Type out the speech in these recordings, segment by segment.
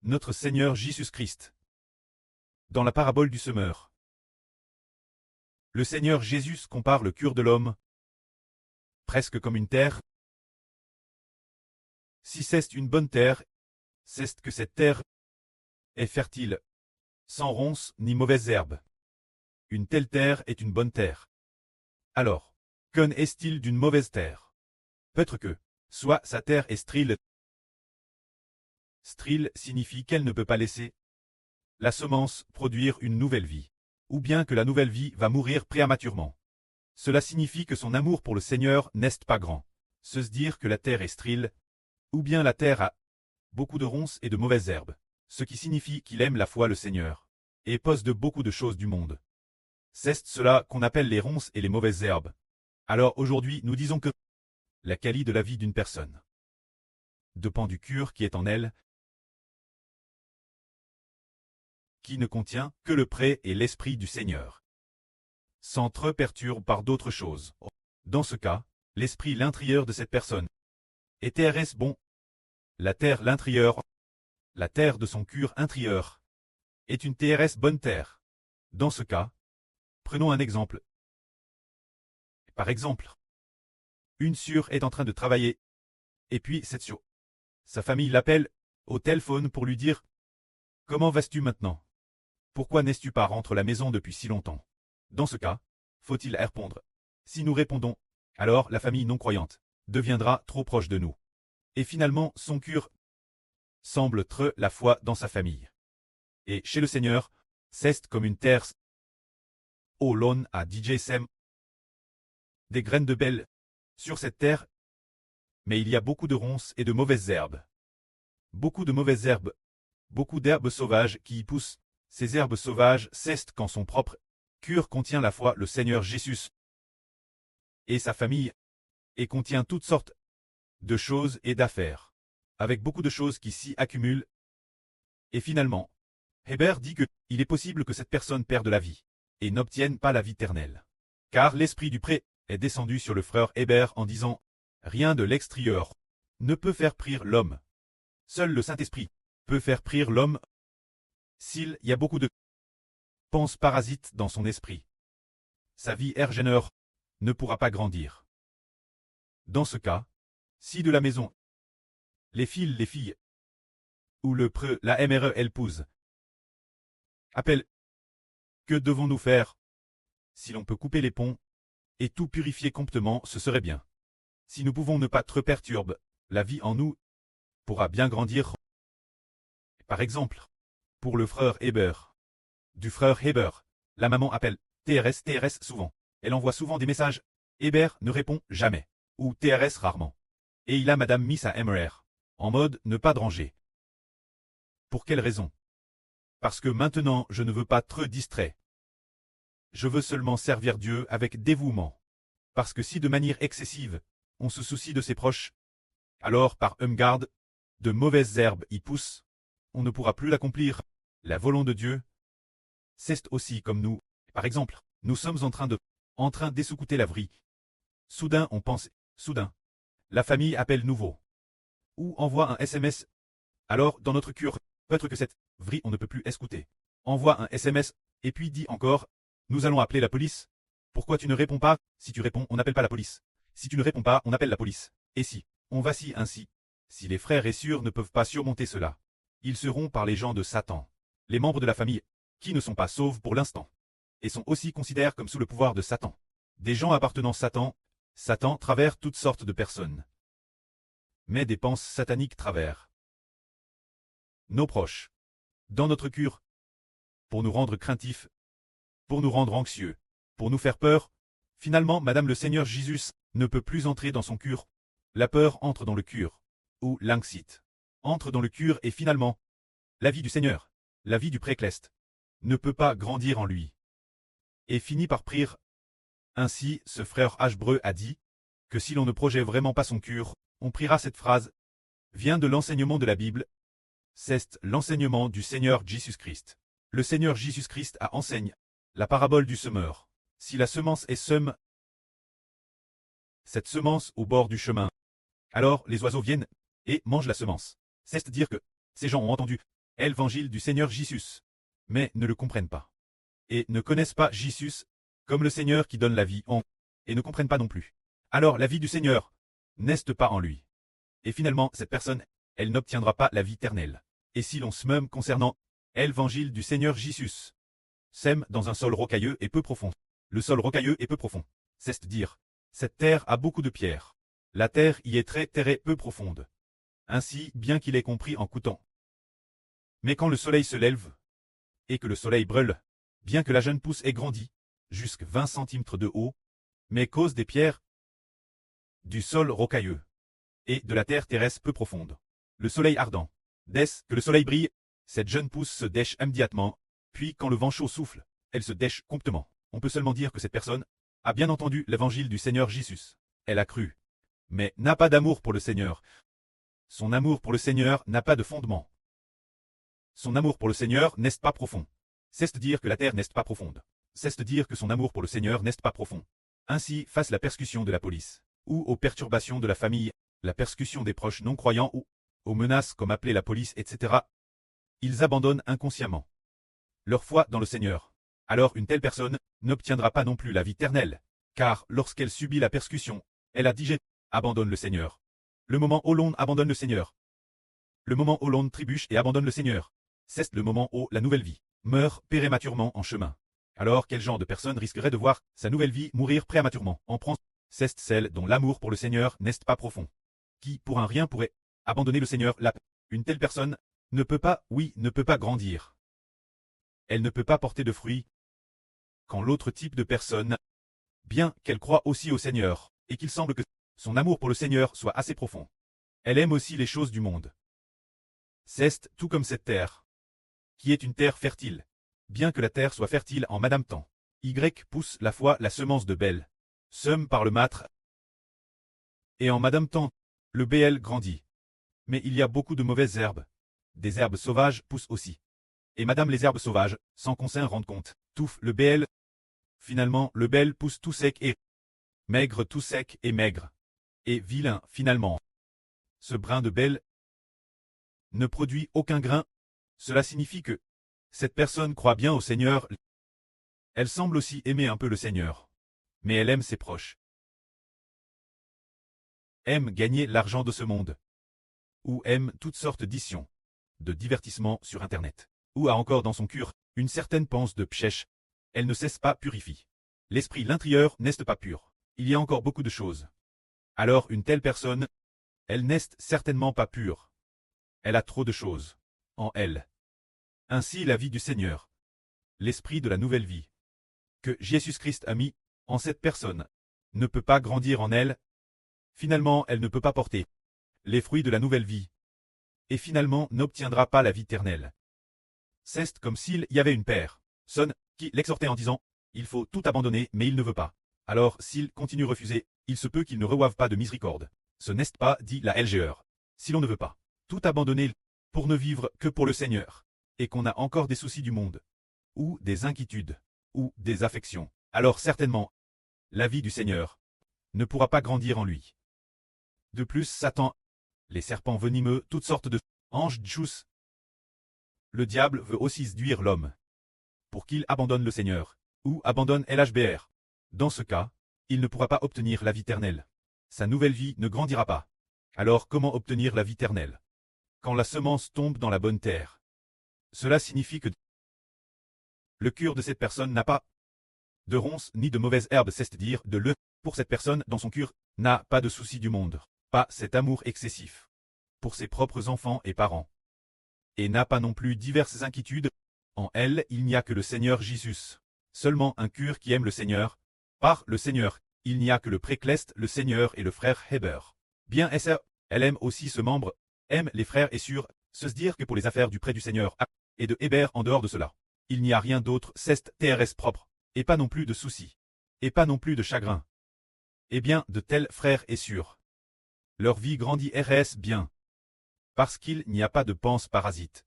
Notre Seigneur Jésus-Christ. Dans la parabole du semeur, le Seigneur Jésus compare le cœur de l'homme, presque comme une terre. Si c'est une bonne terre, c'est que cette terre est fertile, sans ronces ni mauvaises herbes. Une telle terre est une bonne terre. Alors, qu'en est-il d'une mauvaise terre? Peut-être que, soit sa terre est stérile. Stérile signifie qu'elle ne peut pas laisser la semence produire une nouvelle vie, ou bien que la nouvelle vie va mourir prématurément. Cela signifie que son amour pour le Seigneur n'est pas grand. Se dire que la terre est stérile, ou bien la terre a beaucoup de ronces et de mauvaises herbes, ce qui signifie qu'il aime la foi le Seigneur, et pose de beaucoup de choses du monde. C'est cela qu'on appelle les ronces et les mauvaises herbes. Alors aujourd'hui nous disons que la qualité de la vie d'une personne dépend du cœur qui est en elle, qui ne contient que le prêt et l'esprit du Seigneur, sans trop perturber par d'autres choses. Dans ce cas, l'esprit l'intérieur de cette personne est TRS bon. La terre l'intérieur, la terre de son cœur intérieur, est une TRS bonne terre. Dans ce cas, prenons un exemple. Par exemple, une sœur est en train de travailler, et puis cette sœur, sa famille l'appelle au téléphone pour lui dire « Comment vas-tu maintenant? Pourquoi n'es-tu pas rentré à la maison depuis si longtemps ?» Dans ce cas, faut-il répondre? Si nous répondons, alors la famille non-croyante deviendra trop proche de nous. Et finalement, son cœur semble être la foi dans sa famille. Et chez le Seigneur, c'est comme une terre. Oh l'on a DJ Sem. Des graines de belle sur cette terre, mais il y a beaucoup de ronces et de mauvaises herbes. Beaucoup de mauvaises herbes, beaucoup d'herbes sauvages qui y poussent. Ces herbes sauvages cessent quand son propre cœur contient la foi le Seigneur Jésus et sa famille, et contient toutes sortes de choses et d'affaires, avec beaucoup de choses qui s'y accumulent. Et finalement, Hébert dit que il est possible que cette personne perde la vie, et n'obtienne pas la vie éternelle. Car l'esprit du pré est descendu sur le frère Hébert en disant « Rien de l'extérieur ne peut faire prier l'homme. Seul le Saint-Esprit peut faire prier l'homme. S'il y a beaucoup de pensées parasites dans son esprit, sa vie ergéneur ne pourra pas grandir. Dans ce cas, si de la maison, les filles, ou le preux, la MRE épouse, appelle, que devons-nous faire? Si l'on peut couper les ponts, et tout purifier complètement, ce serait bien. Si nous pouvons ne pas trop perturber, la vie en nous pourra bien grandir. Par exemple, pour le frère Hébert. Du frère Hébert, la maman appelle TRS souvent. Elle envoie souvent des messages. Hébert ne répond jamais, ou TRS rarement. Et il a madame mis sa MRR, en mode ne pas déranger. Pour quelle raison? Parce que maintenant je ne veux pas trop distrait. Je veux seulement servir Dieu avec dévouement. Parce que si de manière excessive, on se soucie de ses proches, alors par garde, de mauvaises herbes y poussent, on ne pourra plus l'accomplir. La volonté de Dieu, c'est aussi comme nous. Par exemple, nous sommes en train d'essoucouter la vrille. Soudain on pense, soudain. La famille appelle nouveau. Ou envoie un SMS. Alors, dans notre cœur, peut-être que cette vrille on ne peut plus écouter. Envoie un SMS, et puis dit encore, nous allons appeler la police. Pourquoi tu ne réponds pas? Si tu réponds, on n'appelle pas la police. Si tu ne réponds pas, on appelle la police. Et si, on vacille ainsi. Si les frères et sœurs ne peuvent pas surmonter cela, ils seront par les gens de Satan. Les membres de la famille, qui ne sont pas sauvés pour l'instant, et sont aussi considérés comme sous le pouvoir de Satan. Des gens appartenant à Satan travers toutes sortes de personnes. Mais des pensées sataniques travers nos proches, dans notre cœur, pour nous rendre craintifs, pour nous rendre anxieux, pour nous faire peur. Finalement, Madame le Seigneur Jésus ne peut plus entrer dans son cœur. La peur entre dans le cœur, ou l'anxiété entre dans le cœur et finalement, la vie du Seigneur, la vie du précleste, ne peut pas grandir en lui. Et finit par prier. Ainsi, ce frère Hbreu a dit que si l'on ne projette vraiment pas son cœur, on priera. Cette phrase vient de l'enseignement de la Bible. C'est l'enseignement du Seigneur Jésus-Christ. Le Seigneur Jésus-Christ a enseigné la parabole du semeur. Si la semence est semée, cette semence au bord du chemin, alors les oiseaux viennent et mangent la semence. C'est-à-dire que ces gens ont entendu l'évangile du Seigneur Jésus, mais ne le comprennent pas. Et ne connaissent pas Jésus comme le Seigneur qui donne la vie et ne comprennent pas non plus. Alors la vie du Seigneur n'est pas en lui. Et finalement, cette personne, elle n'obtiendra pas la vie éternelle. Et si l'on se même concernant l'évangile du Seigneur Jésus, sème dans un sol rocailleux et peu profond. Le sol rocailleux et peu profond. C'est-à-dire, cette terre a beaucoup de pierres. La terre y est très terre et peu profonde. Ainsi, bien qu'il ait compris en coûtant. Mais quand le soleil se lève, et que le soleil brûle, bien que la jeune pousse ait grandi, jusqu'à 20 centimètres de haut, mais cause des pierres, du sol rocailleux, et de la terre terrestre peu profonde. Le soleil ardent. Dès que le soleil brille, cette jeune pousse se dèche immédiatement, puis quand le vent chaud souffle, elle se dèche complètement. On peut seulement dire que cette personne a bien entendu l'évangile du Seigneur Jésus. Elle a cru, mais n'a pas d'amour pour le Seigneur. Son amour pour le Seigneur n'a pas de fondement. Son amour pour le Seigneur n'est pas profond. C'est-à-dire que la terre n'est pas profonde. C'est-à-dire que son amour pour le Seigneur n'est pas profond. Ainsi, face la persécution de la police, ou aux perturbations de la famille, la persécution des proches non-croyants ou aux menaces comme appeler la police, etc., ils abandonnent inconsciemment leur foi dans le Seigneur. Alors une telle personne n'obtiendra pas non plus la vie éternelle, car lorsqu'elle subit la persécution, elle a dit « abandonne le Seigneur ». Le moment où l'on abandonne le Seigneur. Le moment où l'on trébuche et abandonne le Seigneur. C'est le moment où la nouvelle vie meurt prématurément en chemin. Alors quel genre de personne risquerait de voir sa nouvelle vie mourir prématurément en prend? C'est celle dont l'amour pour le Seigneur n'est pas profond. Qui, pour un rien, pourrait abandonner le Seigneur là. Une telle personne ne peut pas, ne peut pas grandir. Elle ne peut pas porter de fruits. Quand l'autre type de personne, bien qu'elle croit aussi au Seigneur, et qu'il semble que son amour pour le Seigneur soit assez profond, elle aime aussi les choses du monde. C'est tout comme cette terre, qui est une terre fertile. Bien que la terre soit fertile en Madame Temps, Y pousse la foi la semence de Bel, sème par le mâtre, et en Madame Temps, le BL grandit. Mais il y a beaucoup de mauvaises herbes. Des herbes sauvages poussent aussi. Et Madame les herbes sauvages, sans qu'on s'en rende compte, touffent le BL. Finalement, le BL pousse tout sec et maigre, tout sec et maigre. Et vilain, finalement. Ce brin de BL ne produit aucun grain. Cela signifie que cette personne croit bien au Seigneur. Elle semble aussi aimer un peu le Seigneur. Mais elle aime ses proches. Aime gagner l'argent de ce monde. Ou aime toutes sortes d'issions, de divertissements sur Internet. Ou a encore dans son cœur une certaine pensée de pchèche. Elle ne cesse pas purifie. L'esprit l'intérieur n'est pas pur. Il y a encore beaucoup de choses. Alors une telle personne, elle n'est certainement pas pure. Elle a trop de choses en elle. Ainsi la vie du Seigneur, l'esprit de la nouvelle vie, que Jésus-Christ a mis en cette personne, ne peut pas grandir en elle. Finalement, elle ne peut pas porter les fruits de la nouvelle vie. Et finalement, n'obtiendra pas la vie éternelle. C'est comme s'il y avait une personne qui l'exhortait en disant « Il faut tout abandonner, mais il ne veut pas. Alors, s'il continue à refuser, il se peut qu'il ne reçoive pas de miséricorde. Ce n'est pas, dit la LGR. Si l'on ne veut pas tout abandonner pour ne vivre que pour le Seigneur, et qu'on a encore des soucis du monde, ou des inquiétudes, ou des affections, alors certainement, la vie du Seigneur ne pourra pas grandir en lui. De plus, Satan, les serpents venimeux, toutes sortes de anges djous. Le diable veut aussi séduire l'homme pour qu'il abandonne le Seigneur, ou abandonne LHBR. Dans ce cas, il ne pourra pas obtenir la vie éternelle. Sa nouvelle vie ne grandira pas. Alors comment obtenir la vie éternelle? Quand la semence tombe dans la bonne terre. Cela signifie que le cœur de cette personne n'a pas de ronces ni de mauvaises herbes, c'est-à-dire de le. Pour cette personne, dans son cœur, n'a pas de soucis du monde, pas cet amour excessif pour ses propres enfants et parents, et n'a pas non plus diverses inquiétudes. En elle, il n'y a que le Seigneur Jésus. Seulement un cœur qui aime le Seigneur. Par le Seigneur, il n'y a que le précleste, le Seigneur et le frère Heber. Bien elle aime aussi ce membre, aime les frères et sœurs, se dire que pour les affaires du près du Seigneur, et de Heber en dehors de cela, il n'y a rien d'autre, c'est TRS propre, et pas non plus de soucis, et pas non plus de chagrin. Eh bien, de tels frères et sœurs, leur vie grandit RS bien, parce qu'il n'y a pas de pense parasite.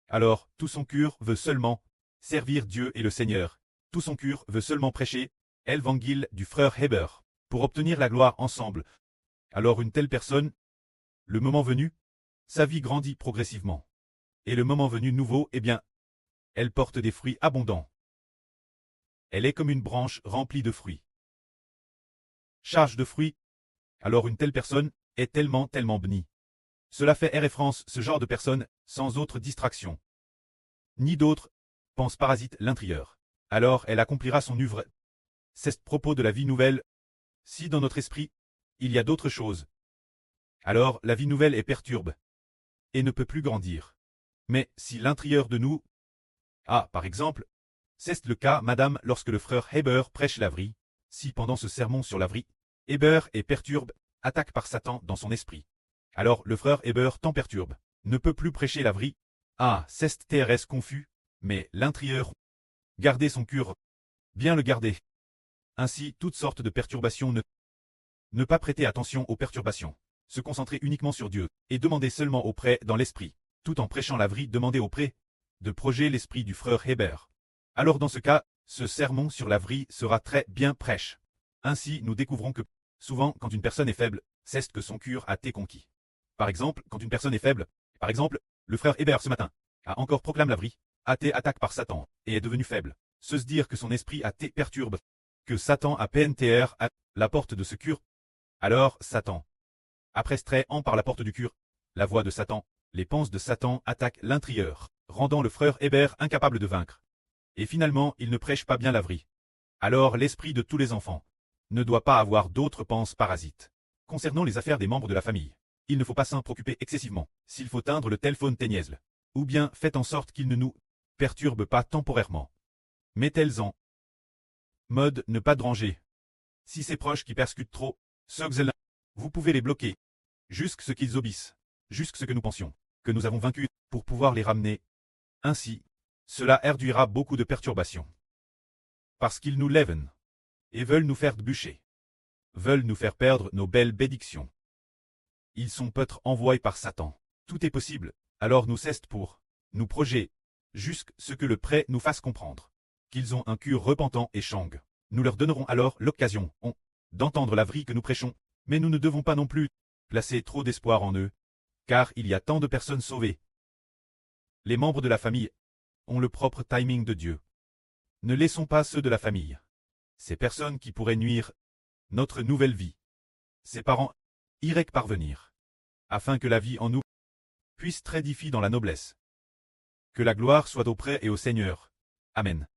Alors, tout son cœur veut seulement servir Dieu et le Seigneur, tout son cœur veut seulement prêcher l'évangile du frère Heber, pour obtenir la gloire ensemble. Alors une telle personne, le moment venu, sa vie grandit progressivement. Et le moment venu nouveau, eh bien, elle porte des fruits abondants. Elle est comme une branche remplie de fruits. Charge de fruits. Alors une telle personne est tellement bénie. Cela fait référence ce genre de personne, sans autre distraction. Ni d'autre, pense parasite l'intérieur. Alors elle accomplira son œuvre. C'est propos de la vie nouvelle. Si dans notre esprit, il y a d'autres choses, alors la vie nouvelle est perturbe et ne peut plus grandir. Mais si l'intérieur de nous, par exemple, c'est le cas, madame, lorsque le frère Heber prêche la vraie, si pendant ce sermon sur la vraie, Heber est perturbe, attaque par Satan dans son esprit. Alors le frère Heber tant perturbe, ne peut plus prêcher la vraie. C'est TRS confus, mais l'intérieur, garder son cœur, bien le garder. Ainsi, toutes sortes de perturbations ne pas prêter attention aux perturbations, se concentrer uniquement sur Dieu, et demander seulement auprès dans l'esprit, tout en prêchant la vraie, demander auprès de projet l'esprit du frère Heber. Alors dans ce cas, ce sermon sur la vraie sera très bien prêche. Ainsi, nous découvrons que, souvent, quand une personne est faible, c'est que son cœur a été conquis. Par exemple, quand une personne est faible, par exemple, le frère Heber ce matin, a encore proclamé la vraie, a été attaqué par Satan, et est devenu faible. Se dire que son esprit a été perturbe, que Satan a PNTR à la porte de ce cœur. Alors, Satan, après strait en par la porte du cœur, la voix de Satan, les pensées de Satan attaquent l'intérieur, rendant le frère Heber incapable de vaincre. Et finalement, il ne prêche pas bien la vraie. Alors l'esprit de tous les enfants ne doit pas avoir d'autres pensées parasites. Concernant les affaires des membres de la famille, il ne faut pas s'en préoccuper excessivement, s'il faut teindre le téléphone ténièsle. Ou bien faites en sorte qu'il ne nous perturbe pas temporairement. Mettez-les en mode ne pas déranger. Si c'est proche qui persécutent trop, ceux-là, vous pouvez les bloquer. Jusqu'à ce qu'ils obéissent. Jusqu'à ce que nous pensions que nous avons vaincu pour pouvoir les ramener. Ainsi, cela réduira beaucoup de perturbations. Parce qu'ils nous lèvent et veulent nous faire bûcher. Veulent nous faire perdre nos belles bénédictions. Ils sont peut-être envoyés par Satan. Tout est possible, alors nous cessons pour nous projeter, jusqu'à ce que le prêt nous fasse comprendre qu'ils ont un cœur repentant et changue. Nous leur donnerons alors l'occasion d'entendre la vraie que nous prêchons, mais nous ne devons pas non plus placer trop d'espoir en eux, car il y a tant de personnes sauvées. Les membres de la famille ont le propre timing de Dieu. Ne laissons pas ceux de la famille. Ces personnes qui pourraient nuire notre nouvelle vie. Ses parents iraient parvenir, afin que la vie en nous puisse très édifier dans la noblesse. Que la gloire soit auprès et au Seigneur. Amen.